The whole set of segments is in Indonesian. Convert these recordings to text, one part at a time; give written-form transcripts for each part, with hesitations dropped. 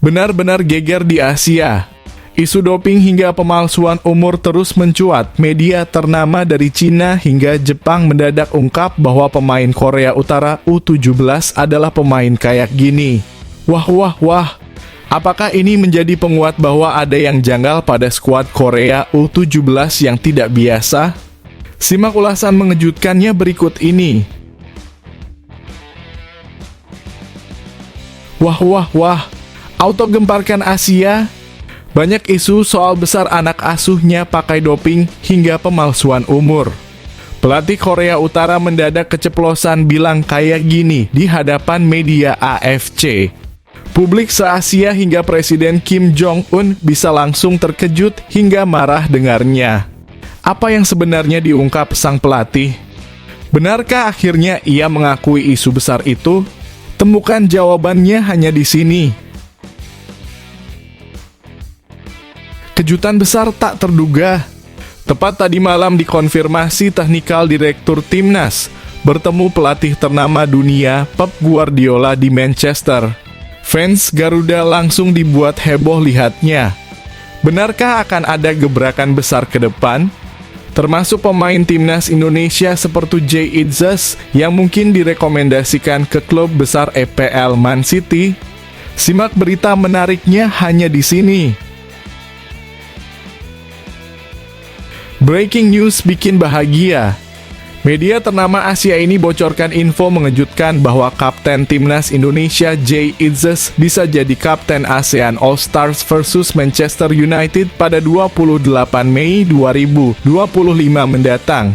Benar-benar geger di Asia. Isu doping hingga pemalsuan umur terus mencuat. Media ternama dari Cina hingga Jepang mendadak ungkap bahwa pemain Korea Utara U17 adalah pemain kayak gini. Wah wah wah. Apakah ini menjadi penguat bahwa ada yang janggal pada skuad Korea U17 yang tidak biasa? Simak ulasan mengejutkannya berikut ini. Wah wah wah. Auto gemparkan Asia. Banyak isu soal besar anak asuhnya pakai doping hingga pemalsuan umur. Pelatih Korea Utara mendadak keceplosan bilang kayak gini di hadapan media AFC. Publik se-Asia hingga Presiden Kim Jong-un bisa langsung terkejut hingga marah dengarnya. Apa yang sebenarnya diungkap sang pelatih? Benarkah akhirnya ia mengakui isu besar itu? Temukan jawabannya hanya di sini. Kejutan besar tak terduga. Tepat tadi malam dikonfirmasi teknikal direktur Timnas bertemu pelatih ternama dunia Pep Guardiola di Manchester. Fans Garuda langsung dibuat heboh lihatnya. Benarkah akan ada gebrakan besar ke depan? Termasuk pemain Timnas Indonesia seperti Jay Itzes yang mungkin direkomendasikan ke klub besar EPL Man City? Simak berita menariknya hanya di sini. Breaking news bikin bahagia. Media ternama Asia ini bocorkan info mengejutkan bahwa Kapten Timnas Indonesia Jay Itzes bisa jadi Kapten ASEAN All-Stars versus Manchester United pada 28 Mei 2025 mendatang.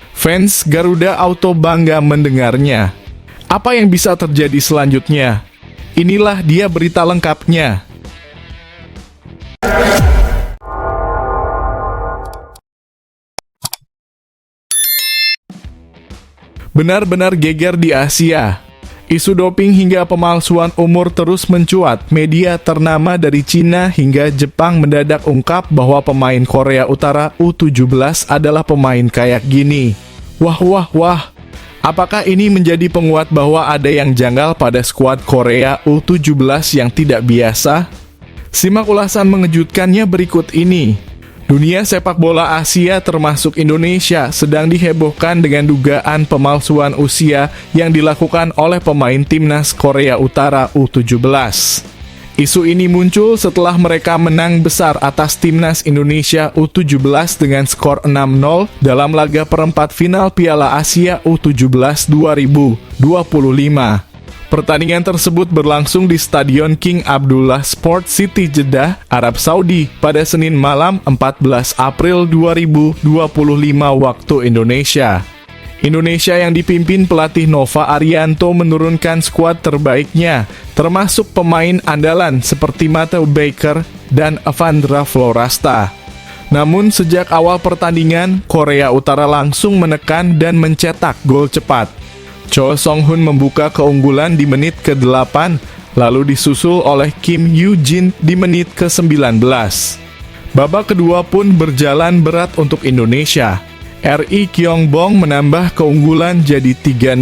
Fans Garuda Auto bangga mendengarnya. Apa yang bisa terjadi selanjutnya? Inilah dia berita lengkapnya. Benar-benar geger di Asia. Isu doping hingga pemalsuan umur terus mencuat. Media ternama dari Cina hingga Jepang mendadak ungkap bahwa pemain Korea Utara U17 adalah pemain kayak gini. Wah wah wah. Apakah ini menjadi penguat bahwa ada yang janggal pada skuad Korea U17 yang tidak biasa? Simak ulasan mengejutkannya berikut ini. Dunia sepak bola Asia termasuk Indonesia sedang dihebohkan dengan dugaan pemalsuan usia yang dilakukan oleh pemain Timnas Korea Utara U17. Isu ini muncul setelah mereka menang besar atas Timnas Indonesia U17 dengan skor 6-0 dalam laga perempat final Piala Asia U17 2025. Pertandingan tersebut berlangsung di Stadion King Abdullah Sport City Jeddah, Arab Saudi pada Senin malam 14 April 2025 waktu Indonesia. Indonesia yang dipimpin pelatih Nova Arianto menurunkan skuad terbaiknya, termasuk pemain andalan seperti Matteo Baker dan Evandra Florasta. Namun sejak awal pertandingan, Korea Utara langsung menekan dan mencetak gol cepat. Cho Song-hun membuka keunggulan di menit ke-8, lalu disusul oleh Kim Yoo-jin di menit ke-19. Babak kedua pun berjalan berat untuk Indonesia. Ri Kyongbong menambah keunggulan jadi 3-0.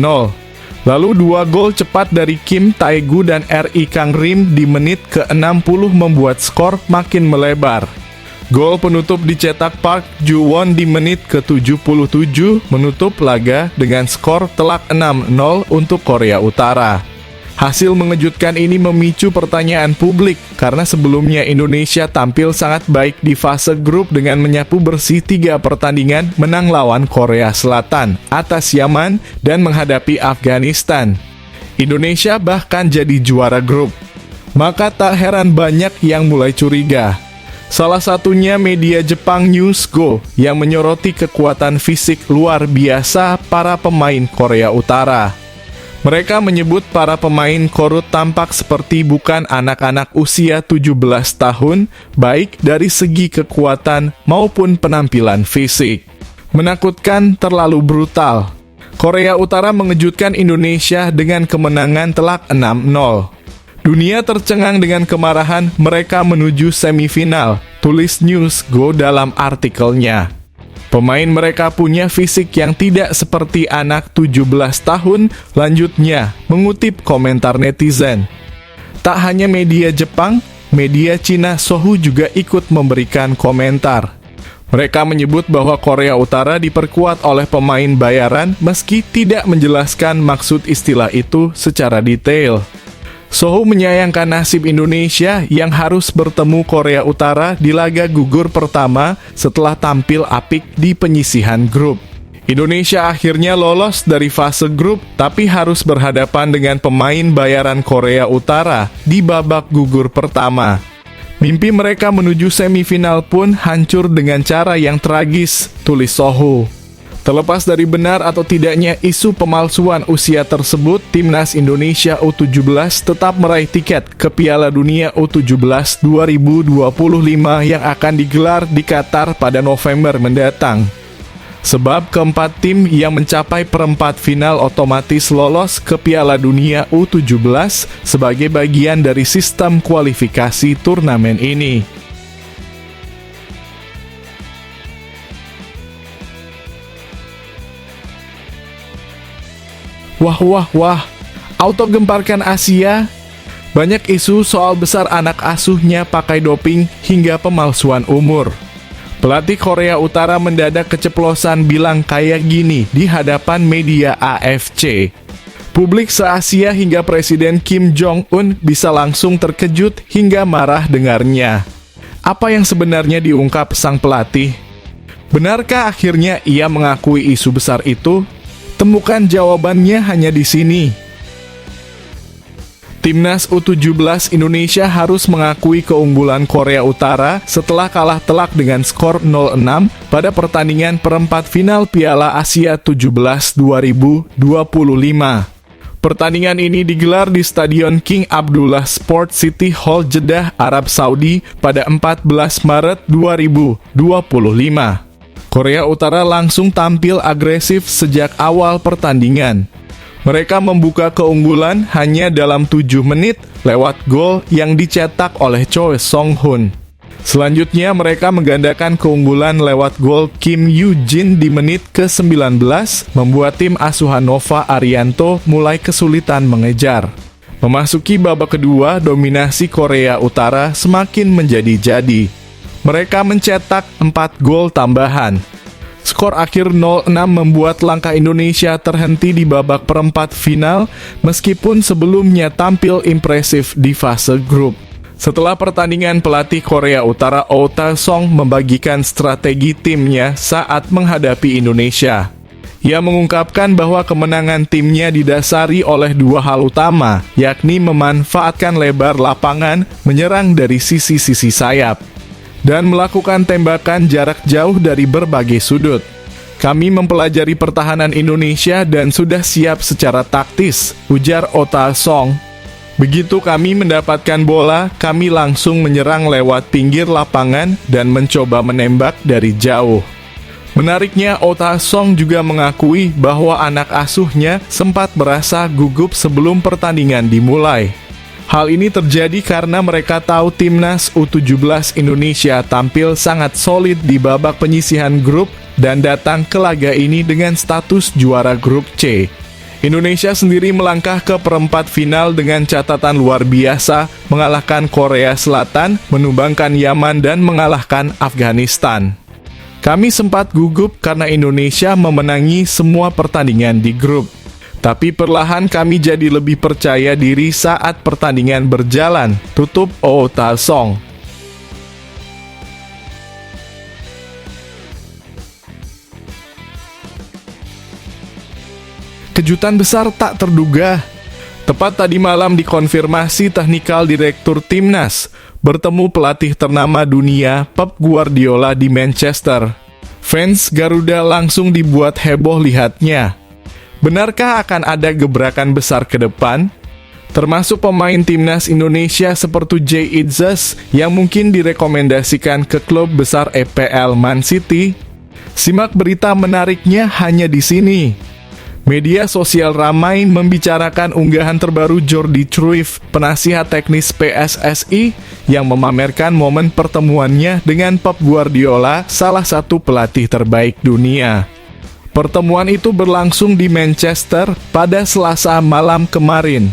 Lalu dua gol cepat dari Kim Tae-gu dan Ri Kang Rim di menit ke-60 membuat skor makin melebar. Gol penutup dicetak Park Ju-won di menit ke-77 menutup laga dengan skor telak 6-0 untuk Korea Utara. Hasil mengejutkan ini memicu pertanyaan publik karena sebelumnya Indonesia tampil sangat baik di fase grup dengan menyapu bersih 3 pertandingan menang lawan Korea Selatan, atas Yaman, dan menghadapi Afghanistan. Indonesia bahkan jadi juara grup. Maka tak heran banyak yang mulai curiga. Salah satunya media Jepang Newsgo yang menyoroti kekuatan fisik luar biasa para pemain Korea Utara. Mereka menyebut para pemain Korut tampak seperti bukan anak-anak usia 17 tahun, baik dari segi kekuatan maupun penampilan fisik. Menakutkan, terlalu brutal. Korea Utara mengejutkan Indonesia dengan kemenangan telak 6-0. Dunia tercengang dengan kemarahan, mereka menuju semifinal, tulis Newsgo dalam artikelnya. Pemain mereka punya fisik yang tidak seperti anak 17 tahun, lanjutnya mengutip komentar netizen. Tak hanya media Jepang, media Cina Sohu juga ikut memberikan komentar. Mereka menyebut bahwa Korea Utara diperkuat oleh pemain bayaran meski tidak menjelaskan maksud istilah itu secara detail. Sohu menyayangkan nasib Indonesia yang harus bertemu Korea Utara di laga gugur pertama setelah tampil apik di penyisihan grup. Indonesia akhirnya lolos dari fase grup tapi harus berhadapan dengan pemain bayaran Korea Utara di babak gugur pertama. Mimpi mereka menuju semifinal pun hancur dengan cara yang tragis, tulis Sohu. Terlepas dari benar atau tidaknya isu pemalsuan usia tersebut, Timnas Indonesia U17 tetap meraih tiket ke Piala Dunia U17 2025 yang akan digelar di Qatar pada November mendatang. Sebab keempat tim yang mencapai perempat final otomatis lolos ke Piala Dunia U17 sebagai bagian dari sistem kualifikasi turnamen ini. Wah, auto gemparkan Asia. Banyak isu soal besar anak asuhnya pakai doping hingga pemalsuan umur. Pelatih Korea Utara mendadak keceplosan bilang kayak gini di hadapan media AFC. Publik se-Asia hingga Presiden Kim Jong-un bisa langsung terkejut hingga marah dengarnya. Apa yang sebenarnya diungkap sang pelatih? Benarkah akhirnya ia mengakui isu besar itu? Temukan jawabannya hanya di sini. Timnas U17 Indonesia harus mengakui keunggulan Korea Utara setelah kalah telak dengan skor 0-6 pada pertandingan perempat final Piala Asia 17 2025. Pertandingan ini digelar di Stadion King Abdullah Sport City Hall Jeddah, Arab Saudi pada 14 Maret 2025. Korea Utara langsung tampil agresif sejak awal pertandingan. Mereka membuka keunggulan hanya dalam 7 menit lewat gol yang dicetak oleh Choi Song-hun. Selanjutnya mereka menggandakan keunggulan lewat gol Kim Yoo-jin di menit ke-19, membuat tim asuhan Nova Arianto mulai kesulitan mengejar. Memasuki babak kedua, dominasi Korea Utara semakin menjadi-jadi. Mereka mencetak 4 gol tambahan. Skor akhir 0-6 membuat langkah Indonesia terhenti di babak perempat final meskipun sebelumnya tampil impresif di fase grup. Setelah pertandingan, pelatih Korea Utara Oh Tae-song membagikan strategi timnya saat menghadapi Indonesia. Ia mengungkapkan bahwa kemenangan timnya didasari oleh 2 hal utama, yakni memanfaatkan lebar lapangan, menyerang dari sisi-sisi sayap, dan melakukan tembakan jarak jauh dari berbagai sudut. Kami mempelajari pertahanan Indonesia dan sudah siap secara taktis, ujar Oh Tae-song. Begitu kami mendapatkan bola, kami langsung menyerang lewat pinggir lapangan dan mencoba menembak dari jauh. Menariknya, Oh Tae-song juga mengakui bahwa anak asuhnya sempat merasa gugup sebelum pertandingan dimulai. Hal ini terjadi karena mereka tahu Timnas U17 Indonesia tampil sangat solid di babak penyisihan grup dan datang ke laga ini dengan status juara grup C. Indonesia sendiri melangkah ke perempat final dengan catatan luar biasa, mengalahkan Korea Selatan, menumbangkan Yaman, dan mengalahkan Afghanistan. Kami sempat gugup karena Indonesia memenangi semua pertandingan di grup. Tapi perlahan kami jadi lebih percaya diri saat pertandingan berjalan, tutup Oh Tae-song. Kejutan besar tak terduga. Tepat tadi malam dikonfirmasi teknikal direktur Timnas, bertemu pelatih ternama dunia Pep Guardiola di Manchester. Fans Garuda langsung dibuat heboh lihatnya. Benarkah akan ada gebrakan besar ke depan? Termasuk pemain Timnas Indonesia seperti Jay Itzes yang mungkin direkomendasikan ke klub besar EPL Man City? Simak berita menariknya hanya di sini. Media sosial ramai membicarakan unggahan terbaru Jordi Cruyff, penasihat teknis PSSI, yang memamerkan momen pertemuannya dengan Pep Guardiola, salah satu pelatih terbaik dunia. Pertemuan itu berlangsung di Manchester pada Selasa malam kemarin.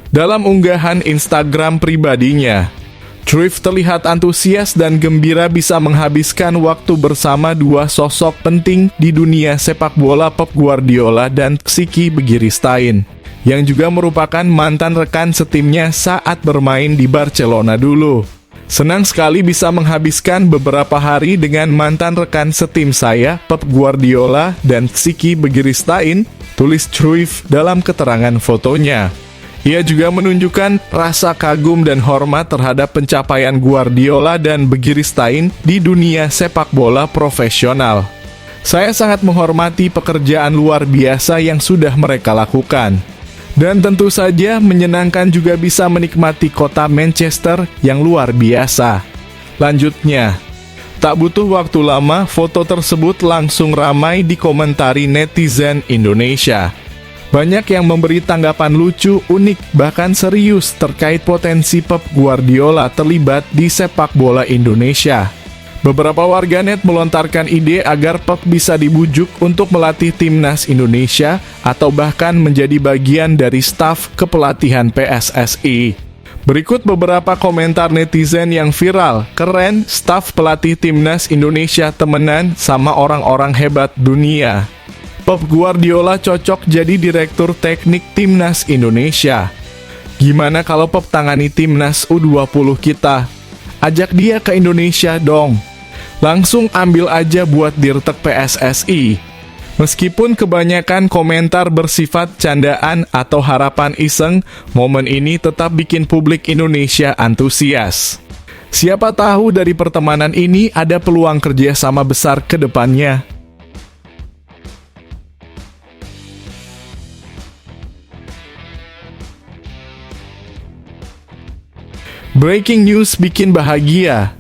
Dalam unggahan Instagram pribadinya, Cruyff terlihat antusias dan gembira bisa menghabiskan waktu bersama dua sosok penting di dunia sepak bola, Pep Guardiola dan Quique Begiristain, yang juga merupakan mantan rekan setimnya saat bermain di Barcelona dulu. Senang sekali bisa menghabiskan beberapa hari dengan mantan rekan setim saya, Pep Guardiola dan Quique Begiristain, tulis Cruyff dalam keterangan fotonya. Ia juga menunjukkan rasa kagum dan hormat terhadap pencapaian Guardiola dan Begiristain di dunia sepak bola profesional. Saya sangat menghormati pekerjaan luar biasa yang sudah mereka lakukan. Dan tentu saja menyenangkan juga bisa menikmati kota Manchester yang luar biasa. Lanjutnya, tak butuh waktu lama, foto tersebut langsung ramai dikomentari netizen Indonesia. Banyak yang memberi tanggapan lucu, unik, bahkan serius terkait potensi Pep Guardiola terlibat di sepak bola Indonesia. Beberapa warganet melontarkan ide agar Pep bisa dibujuk untuk melatih timnas Indonesia atau bahkan menjadi bagian dari staf kepelatihan PSSI. Berikut beberapa komentar netizen yang viral. Keren, staf pelatih timnas Indonesia temenan sama orang-orang hebat dunia. Pep Guardiola cocok jadi direktur teknik timnas Indonesia. Gimana kalau Pep tangani timnas U20 kita? Ajak dia ke Indonesia dong. Langsung ambil aja buat dirtek PSSI. Meskipun kebanyakan komentar bersifat candaan atau harapan iseng, momen ini tetap bikin publik Indonesia antusias. Siapa tahu dari pertemanan ini ada peluang kerjasama besar ke depannya. Breaking news bikin bahagia.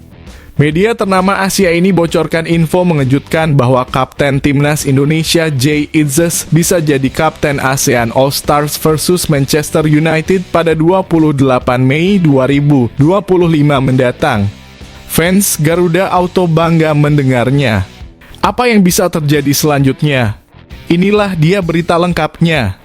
Media ternama Asia ini bocorkan info mengejutkan bahwa Kapten Timnas Indonesia Jay Itzes bisa jadi Kapten ASEAN All-Stars versus Manchester United pada 28 Mei 2025 mendatang. Fans Garuda Auto bangga mendengarnya. Apa yang bisa terjadi selanjutnya? Inilah dia berita lengkapnya.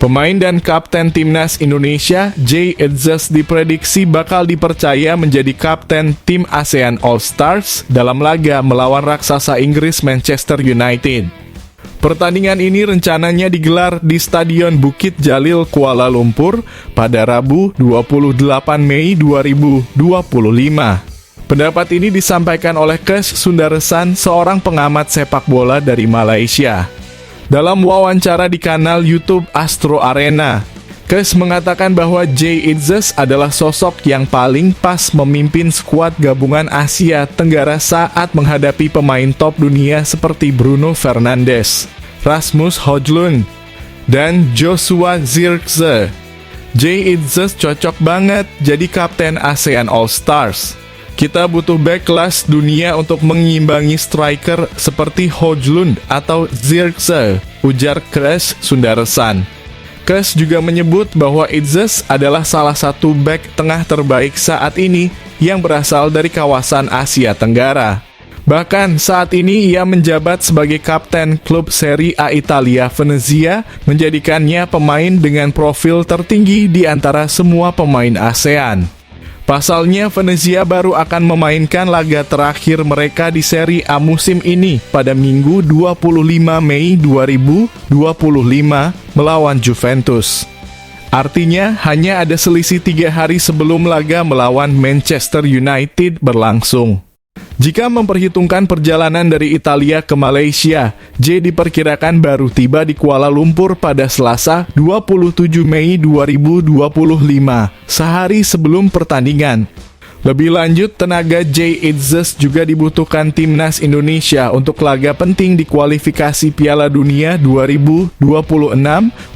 Pemain dan Kapten Timnas Indonesia, Jay Itzes diprediksi bakal dipercaya menjadi Kapten Tim ASEAN All-Stars dalam laga melawan raksasa Inggris Manchester United. Pertandingan ini rencananya digelar di Stadion Bukit Jalil, Kuala Lumpur pada Rabu 28 Mei 2025. Pendapat ini disampaikan oleh Kees Sundaresan, seorang pengamat sepak bola dari Malaysia. Dalam wawancara di kanal YouTube Astro Arena, Kees mengatakan bahwa Jay Itzes adalah sosok yang paling pas memimpin skuad gabungan Asia Tenggara saat menghadapi pemain top dunia seperti Bruno Fernandes, Rasmus Højlund, dan Joshua Zirkzee. Jay Itzes cocok banget jadi Kapten ASEAN All-Stars. Kita butuh back kelas dunia untuk mengimbangi striker seperti Højlund atau Zirkzee, ujar Kees Sundaresan. Kees juga menyebut bahwa Itzes adalah salah satu back tengah terbaik saat ini yang berasal dari kawasan Asia Tenggara. Bahkan saat ini ia menjabat sebagai kapten klub Serie A Italia Venezia, menjadikannya pemain dengan profil tertinggi di antara semua pemain ASEAN. Pasalnya, Venezia baru akan memainkan laga terakhir mereka di Serie A musim ini pada Minggu 25 Mei 2025 melawan Juventus. Artinya, hanya ada selisih 3 hari sebelum laga melawan Manchester United berlangsung. Jika memperhitungkan perjalanan dari Italia ke Malaysia, Jay diperkirakan baru tiba di Kuala Lumpur pada Selasa 27 Mei 2025, sehari sebelum pertandingan. Lebih lanjut, tenaga Jay Itzes juga dibutuhkan timnas Indonesia untuk laga penting di kualifikasi Piala Dunia 2026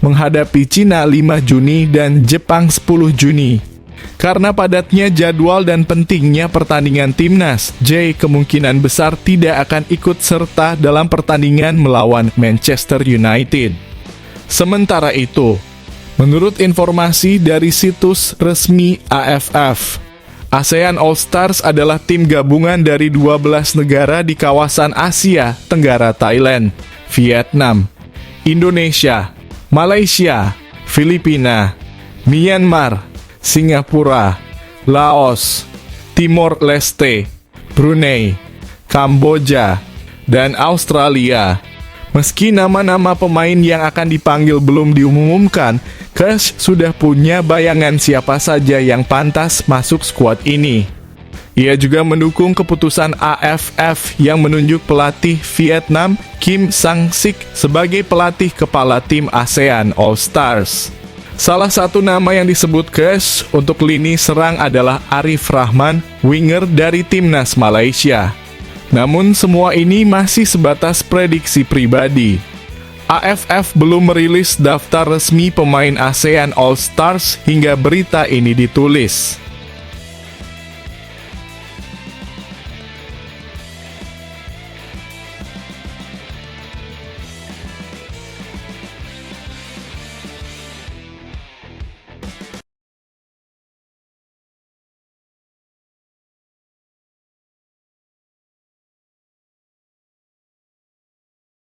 menghadapi Cina 5 Juni dan Jepang 10 Juni. Karena padatnya jadwal dan pentingnya pertandingan timnas, Jay kemungkinan besar tidak akan ikut serta dalam pertandingan melawan Manchester United. Sementara itu, menurut informasi dari situs resmi AFF, ASEAN All-Stars adalah tim gabungan dari 12 negara di kawasan Asia Tenggara, Thailand, Vietnam, Indonesia, Malaysia, Filipina, Myanmar, Singapura, Laos, Timor Leste, Brunei, Kamboja, dan Australia. Meski nama-nama pemain yang akan dipanggil belum diumumkan, Cash sudah punya bayangan siapa saja yang pantas masuk skuad ini. Ia juga mendukung keputusan AFF yang menunjuk pelatih Vietnam Kim Sang-sik sebagai pelatih kepala tim ASEAN All-Stars. Salah satu nama yang disebut Cash untuk lini serang adalah Arif Rahman, winger dari timnas Malaysia. Namun semua ini masih sebatas prediksi pribadi. AFF belum merilis daftar resmi pemain ASEAN All-Stars hingga berita ini ditulis.